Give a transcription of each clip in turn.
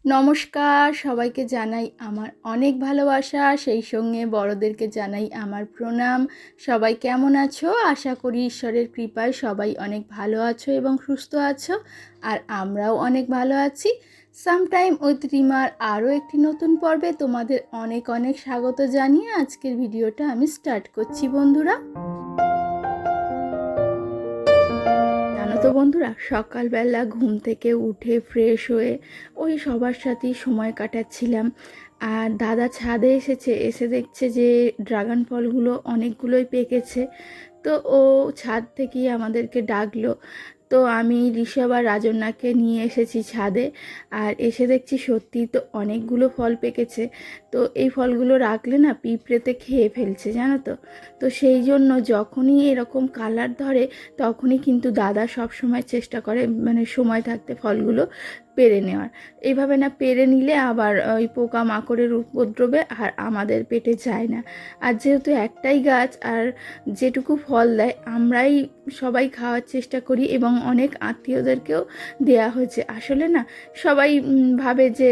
নমস্কার, সবাইকে জানাই আমার অনেক ভালোবাসা, সেই সঙ্গে বড়দেরকে জানাই আমার প্রণাম। সবাই কেমন আছো? আশা করি ঈশ্বরের কৃপায় সবাই অনেক ভালো আছো এবং সুস্থ আছো, আর আমরাও অনেক ভালো আছি। সামটাইম উইথ রিমার আরও একটি নতুন পর্বে তোমাদের অনেক অনেক স্বাগত জানিয়ে আজকের ভিডিওটা আমি স্টার্ট করছি বন্ধুরা। জানো তো বন্ধুরা, সকালবেলা ঘুম থেকে উঠে ফ্রেশ হয়ে ওই সবার সাথেই সময় কাটাচ্ছিলাম। আর দাদা ছাদে এসে দেখছে যে ড্রাগন ফলগুলো অনেকগুলোই পেকেছে। তো ও ছাদ থেকেই আমাদেরকে ডাকলো। তো আমি ঋষভ আর রাজন্যাকে নিয়ে এসেছি ছাদে, আর এসে দেখছি সত্যি তো অনেকগুলো ফল পেকেছে। তো এই ফলগুলো রাখলে না পিঁপড়েতে খেয়ে ফেলছে, জানো তো। তো সেই জন্য যখনই এরকম কালার ধরে তখনই কিন্তু দাদা সব সময় চেষ্টা করে মানে সময় থাকতে ফলগুলো পেরে নেওয়ার। এইভাবে না পেরে নিলে আবার ওই পোকা মাকড়ের উপদ্রবে আর আমাদের পেটে যায় না। আর যেহেতু একটাই গাছ আর যেটুকু ফল দেয় আমরাই সবাই খাওয়ার চেষ্টা করি এবং অনেক আত্মীয়দেরকেও দেয়া হয়েছে। আসলে না সবাই ভাবে যে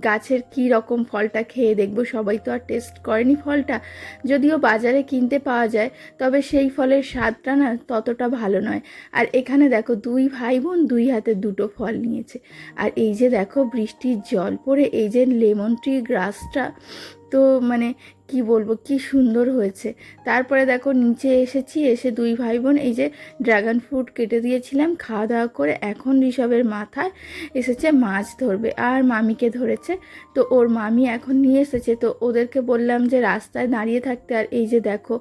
গাছের কী রকম ফলটা খেয়ে দেখবো, সবাই তো আর টেস্ট করেনি ফলটা। যদিও বাজারে কিনতে পাওয়া যায়, তবে সেই ফলের স্বাদটা না ততটা ভালো নয়। আর এখানে দেখো দুই ভাই বোন দুই হাতে দুটো ফল নিয়েছে। আর এই যে দেখো বৃষ্টির জল পড়ে এই যে লেমন ট্রি গ্রাসটা, তো মানে কি বলবো কি সুন্দর হয়েছে। তারপরে দেখো নিচে এসে দুই ভাই বোন এই যে ড্রাগন ফ্রুট কেটে দিয়েছিলাম, খাওয়া দাওয়া করে এখন ঋষভের মাথায় এসেছে মাছ ধরবে, আর মামিকে ধরেছে। তো ওর মামি এখন নিয়ে এসেছে, তো ওদেরকে বললাম যে রাস্তায় দাঁড়িয়ে থাকতে। আর এই যে দেখো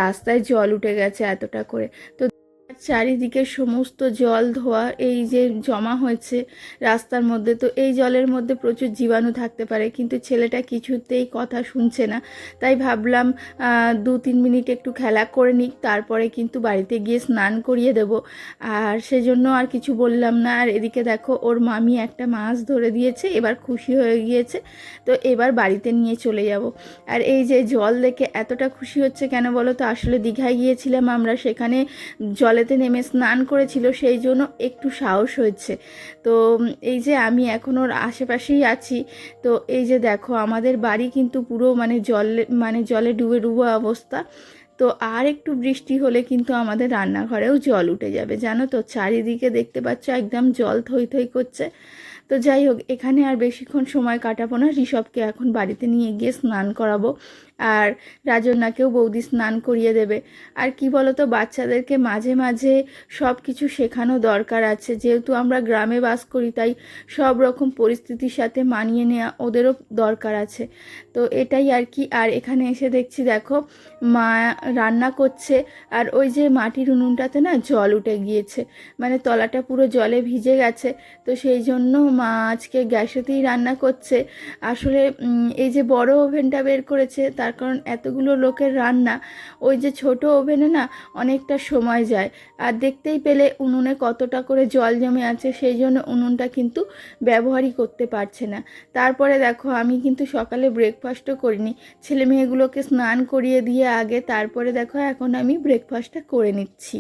রাস্তায় জল উঠে গেছে এতটা করে। তো চারিদিকে সমস্ত জল ধোয়া এই যে জমা হয়েছে রাস্তার মধ্যে, তো এই জলের মধ্যে প্রচুর জীবাণু থাকতে পারে, কিন্তু ছেলেটা কিছুতেই কথা শুনছে না। তাই ভাবলাম 2-3 মিনিট একটু খেলা করে নিক, তারপরে কিন্তু বাড়িতে গিয়ে স্নান করিয়ে দেব। আর সেজন্য আর কিছু বললাম না। আর এদিকে দেখো ওর মামি একটা মাছ ধরে দিয়েছে, এবার খুশি হয়ে গিয়েছে। তো এবার বাড়িতে নিয়ে চলে যাব। আর এই যে জল দেখে এতটা খুশি হচ্ছে কেন বলো তো, আসলে দীঘায় গিয়েছিলাম আমরা, সেখানে জলেতে নেমে স্নান করেছিল, সেই জন্য একটু সাহস হয়েছে। তো এই যে আমি এখন ওর আশেপাশেই আছি। তো এই যে দেখো আমাদের বাড়ি কিন্তু পুরো জলে ডুবে ডুবে অবস্থা। তো আর একটু বৃষ্টি হলে কিন্তু আমাদের রান্নাঘরেও জল উঠে যাবে, জানো তো। চারিদিকে দেখতে পাচ্ছ একদম জল থই থই করছে। তো যাই হোক, এখানে আর বেশিক্ষণ সময় কাটাবো না, ঋষভকে এখন বাড়িতে নিয়ে গিয়ে স্নান করাবো। আর রাজন্যাকেও বৌদি স্নান করিয়ে দেবে। আর কি বলতো, বাচ্চাদেরকে মাঝে মাঝে সব কিছু শেখানো দরকার আছে। যেহেতু আমরা গ্রামে বাস করি, তাই সব রকম পরিস্থিতির সাথে মানিয়ে নেওয়া ওদেরও দরকার আছে। তো এটাই আর কি। আর এখানে এসে দেখছি দেখো মা রান্না করছে, আর ওই যে মাটির উনুনটাতে না জল উঠে গিয়েছে, মানে তলাটা পুরো জলে ভিজে গেছে। তো সেই জন্য মা আজকে গ্যাসেতেই রান্না করছে। আসলে এই যে বড় ওভেনটা বের করেছে, তার কারণ এতগুলো লোকের রান্না ওই যে ছোট ওভেনে না অনেকটা সময় যায়। আর দেখতেই পেলে উনুনে কতটা করে জল জমে আছে, সেই জন্য উনুনটা কিন্তু ব্যবহারই করতে পারছে না। তারপরে দেখো আমি কিন্তু সকালে ব্রেকফাস্টও করিনি, ছেলে মেয়েগুলোকে স্নান করিয়ে দিয়ে আগে তারপরে দেখো এখন আমি ব্রেকফাস্টটা করে নিচ্ছি।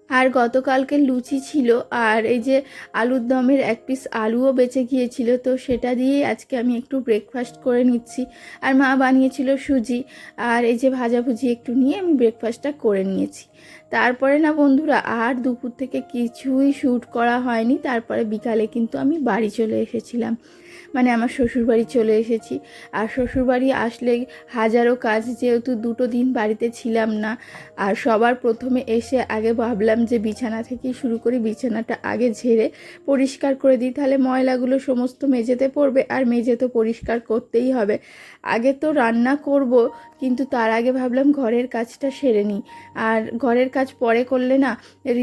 আর গতকালকে লুচি ছিল, আর এই যে আলুর দমের 1 পিস আলুও বেঁচে গিয়েছিল, তো সেটা দিয়েই আজকে আমি একটু ব্রেকফাস্ট করে নিচ্ছি। আর মা বানিয়েছিল সুজি, আর এই যে ভাজাভুজি একটু নিয়ে আমি ব্রেকফাস্টটা করে নিয়েছি। তারপরে না বন্ধুরা আর দুপুর থেকে কিছুই শ্যুট করা হয়নি। তারপরে বিকালে কিন্তু আমি বাড়ি চলে এসেছিলাম, মানে আমার শ্বশুরবাড়ি চলে এসেছি। আর শ্বশুরবাড়ি আসলে হাজারো কাজ, যেহেতু 2 দিন বাড়িতে ছিলাম না। আর সবার প্রথমে এসে আগে ভাবলাম যে বিছানা থেকেই শুরু করি, বিছানাটা আগে ঝেড়ে পরিষ্কার করে দিই, তাহলে ময়লাগুলো সমস্ত মেঝেতে পড়বে, আর মেঝে তো পরিষ্কার করতেই হবে। আগে তো রান্না করব, কিন্তু তার আগে ভাবলাম ঘরের কাজটা সেরে নিই। আর ঘরের কাজ পরে করলে না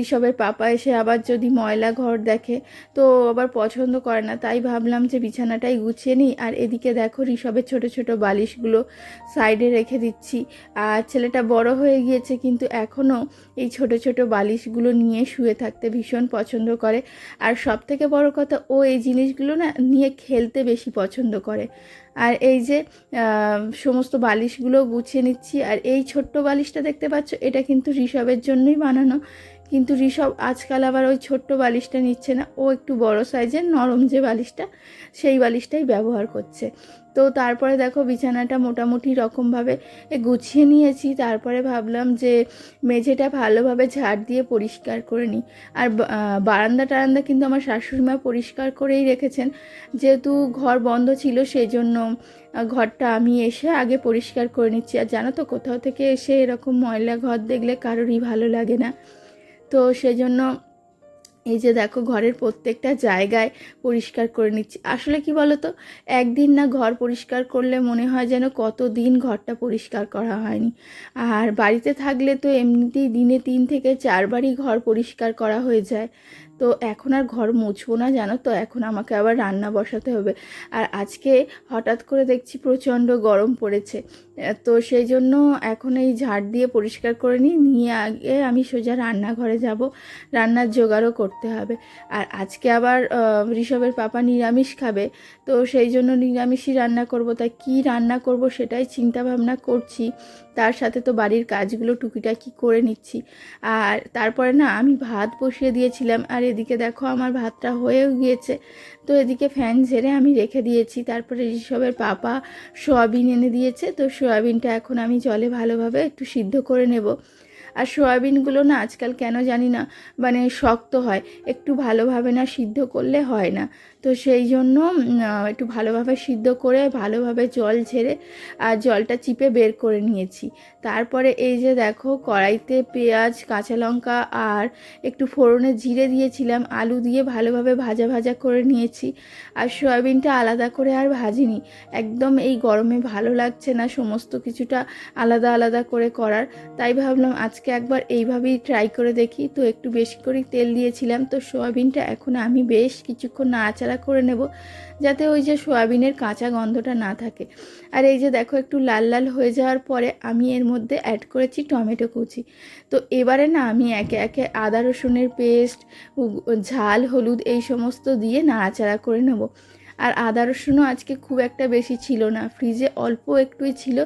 ঋষভের পাপা এসে আবার যদি ময়লা ঘর দেখে তো আবার পছন্দ করে না, তাই ভাবলাম যে বিছানাটাই গুছিয়ে নিই। আর এদিকে দেখো ঋষভের ছোট ছোট বালিশগুলো সাইডে রেখে দিচ্ছি। আর ছেলেটা বড় হয়ে গিয়েছে, কিন্তু এখনও এই ছোট ছোট বালিশগুলো নিয়ে শুয়ে থাকতে ভীষণ পছন্দ করে। আর সব থেকে বড় কথা, ও এই জিনিসগুলো না নিয়ে খেলতে বেশি পছন্দ করে। আর এই যে সমস্ত বালিশগুলো গুছিয়ে নিচ্ছি। আর এই ছোট্ট বালিশটা দেখতে পাচ্ছ, এটা কিন্তু ঋষভের জন্যই বানানো, কিন্তু ঋষভ আজকাল আবার ওই ছোট্ট বালিশটা নিচ্ছে না, ও একটু বড় সাইজের নরম যে বালিশটা সেই বালিশটাই ব্যবহার করছে। তো তারপরে দেখো বিছানাটা মোটামুটি রকমভাবে গুছিয়ে নিয়েছি। তারপরে ভাবলাম যে মেঝেটা ভালোভাবে ঝাড় দিয়ে পরিষ্কার করে নিই। আর বারান্দা টারান্দা কিন্তু আমার শাশুড়িমা পরিষ্কার করেই রেখেছেন, যেহেতু ঘর বন্ধ ছিল সেই জন্য ঘরটা আমি এসে আগে পরিষ্কার করে নিচ্ছি। আর জানো তো, কোথাও থেকে এসে এরকম ময়লা ঘর দেখলে কারোরই ভালো লাগে না। তো সেজন্য এই যে দেখো ঘরের প্রত্যেকটা জায়গায় পরিষ্কার করে নিচ্ছি। আসলে কি বলো তো, একদিন না ঘর পরিষ্কার করলে মনে হয় যেন কতদিন ঘরটা পরিষ্কার করা হয়নি। আর বাড়িতে থাকলে তো এমনিতেই দিনে 3 থেকে 4 বারই ঘর পরিষ্কার করা হয়ে যায়। তো এখন আর ঘর মুছবো না, জানো তো, এখন আমাকে আবার রান্না বসাতে হবে। আর আজকে হঠাৎ করে দেখছি প্রচণ্ড গরম পড়েছে, তো সেই জন্য এখন এই ঝাড় দিয়ে পরিষ্কার করে নিয়ে আগে আমি সোজা রান্নাঘরে যাব, রান্নার জোগাড়ও করতে হবে। আর আজকে আবার ঋষভের পাপা নিরামিষ খাবে, তো সেই জন্য নিরামিষই রান্না করব। তাই কি রান্না করব সেটাই চিন্তা ভাবনা করছি, তার সাথে তো বাড়ির কাজগুলো টুকিটাকি করে নিচ্ছি। আর তারপরে না আমি ভাত বসিয়ে দিয়েছিলাম, আর এদিকে দেখো আমার ভাতটা হয়েও গিয়েছে। তো এদিকে ফ্যান ঝেড়ে আমি রেখে দিয়েছি। তারপরে ঋষভের পাপা সোয়াবিন এনে দিয়েছে, তো সোয়াবিনটা এখন আমি জলে ভালোভাবে একটু সিদ্ধ করে নেব। আর সোয়াবিনগুলো না আজকাল কেন জানি না মানে শক্ত হয়, একটু ভালোভাবে না সিদ্ধ করলে হয় না। তো সেই জন্য একটু ভালোভাবে সিদ্ধ করে ভালোভাবে জল ঝেড়ে আর জলটা চিপে বের করে নিয়েছি। তারপরে এই যে দেখো কড়াইতে পেঁয়াজ, কাঁচা লঙ্কা আর একটু ফোড়নে জিরে দিয়েছিলাম, আলু দিয়ে ভালোভাবে ভাজা ভাজা করে নিয়েছি। আর সয়াবিনটা আলাদা করে আর ভাজিনি, একদম এই গরমে ভালো লাগছে না সমস্ত কিছুটা আলাদা আলাদা করে করার, তাই ভাবলাম আজকে একবার এইভাবেই ট্রাই করে দেখি। তো একটু বেশি করে তেল দিয়েছিলাম। তো সয়াবিনটা এখন আমি বেশ কিছুক্ষণ নাড়াচাড়া করে নেব, যাতে ওই যে সয়াবিনের কাঁচা গন্ধটা না থাকে। আর এই যে দেখো একটু লাল লাল হয়ে যাওয়ার পরে আমি এর মধ্যে অ্যাড করেছি টমেটো কুচি। তো এবারে না আমি একে একে আদা রসুনের পেস্ট, ঝাল, হলুদ এই সমস্ত দিয়ে নাড়াচাড়া করে নেব। আর আদা রসুনও আজকে খুব একটা বেশি ছিল না, ফ্রিজে অল্প একটুই ছিল,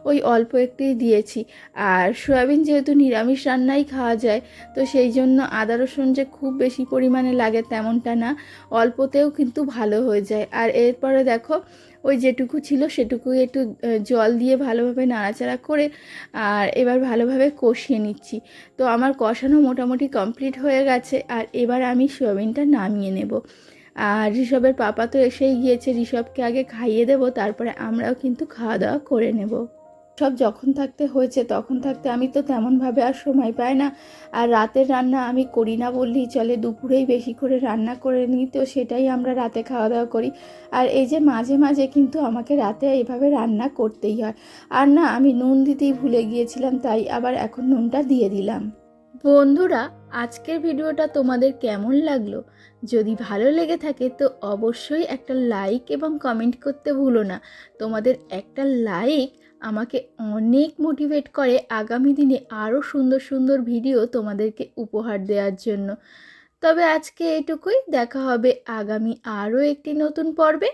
ওই অল্প একটুই দিয়েছি। আর সয়াবিন যেহেতু নিরামিষ রান্নাই খাওয়া যায়, তো সেই জন্য আদা রসুন যে খুব বেশি পরিমাণে লাগে তেমনটা না, অল্পতেও কিন্তু ভালো হয়ে যায়। আর এরপরে দেখো ওই যেটুকু ছিল সেটুকুই একটু জল দিয়ে ভালোভাবে নাড়াচাড়া করে আর এবার ভালোভাবে কষিয়ে নিচ্ছি। তো আমার কষানো মোটামুটি কমপ্লিট হয়ে গেছে। আর এবার আমি সয়াবিনটা নামিয়ে নেব। আর ঋষভের পাপা তো এসেই গিয়েছে, ঋষভকে আগে খাইয়ে দেব, তারপরে আমরাও কিন্তু খাওয়া দাওয়া করে নেব। সব যখন থাকতে হয়েছে তখন থাকতে আমি তো তেমনভাবে আর সময় পাই না। আর রাতের রান্না আমি করি না বললেই চলে, দুপুরেই বেশি করে রান্না করে নিই, তো সেটাই আমরা রাতে খাওয়া দাওয়া করি। আর এই যে মাঝে মাঝে কিন্তু আমাকে রাতে এইভাবে রান্না করতেই হয়। আর না আমি নুন দিতেই ভুলে গিয়েছিলাম, তাই আবার এখন নুনটা দিয়ে দিলাম। বন্ধুরা, আজকের ভিডিওটা তোমাদের কেমন লাগলো? যদি ভালো লেগে থাকে তো অবশ্যই একটা লাইক এবং কমেন্ট করতে ভুলো না। তোমাদের একটা লাইক আমাকে অনেক মোটিভেট করে আগামী দিনে আরও সুন্দর সুন্দর ভিডিও তোমাদেরকে উপহার দেওয়ার জন্য। তবে আজকে এটুকুই, দেখা হবে আগামী আরও একটি নতুন পর্বে।